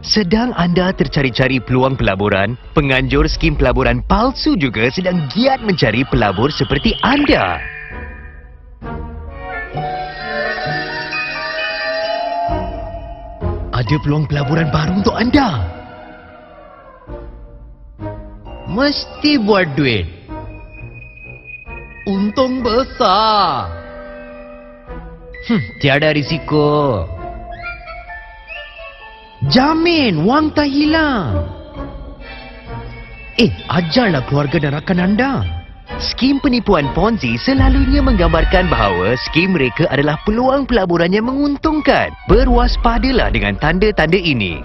Sedang anda tercari-cari peluang pelaburan, penganjur skim pelaburan palsu juga sedang giat mencari pelabur seperti anda. Ada peluang pelaburan baru untuk anda. Mesti buat duit. Untung besar. Tiada risiko. Jamin wang tak hilang. Ajarlah keluarga dan rakan anda. Skim penipuan Ponzi selalunya menggambarkan bahawa skim mereka adalah peluang pelaburan yang menguntungkan. Berwaspadalah dengan tanda-tanda ini.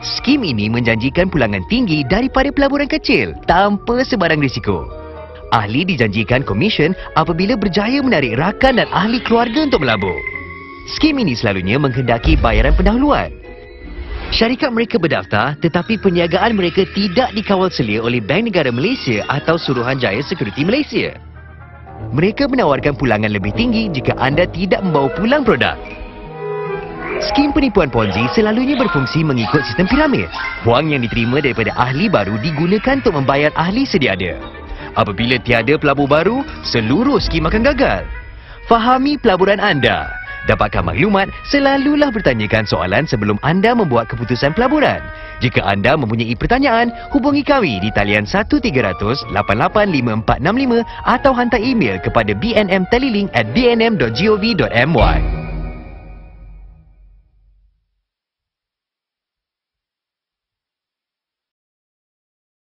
Skim ini menjanjikan pulangan tinggi daripada pelaburan kecil tanpa sebarang risiko. Ahli dijanjikan komisen apabila berjaya menarik rakan dan ahli keluarga untuk melabur. Skim ini selalunya menghendaki bayaran pendahuluan. Syarikat mereka berdaftar tetapi perniagaan mereka tidak dikawal selia oleh Bank Negara Malaysia atau Suruhanjaya Sekuriti Malaysia. Mereka menawarkan pulangan lebih tinggi jika anda tidak membawa pulang produk. Skim penipuan Ponzi selalunya berfungsi mengikut sistem piramid. Wang yang diterima daripada ahli baru digunakan untuk membayar ahli sedia ada. Apabila tiada pelabur baru, seluruh skim akan gagal. Fahami pelaburan anda. Dapatkan maklumat, selalulah bertanyakan soalan sebelum anda membuat keputusan pelaburan. Jika anda mempunyai pertanyaan, hubungi kami di talian 1300 885465 atau hantar email kepada bnmteliling@bnm.gov.my.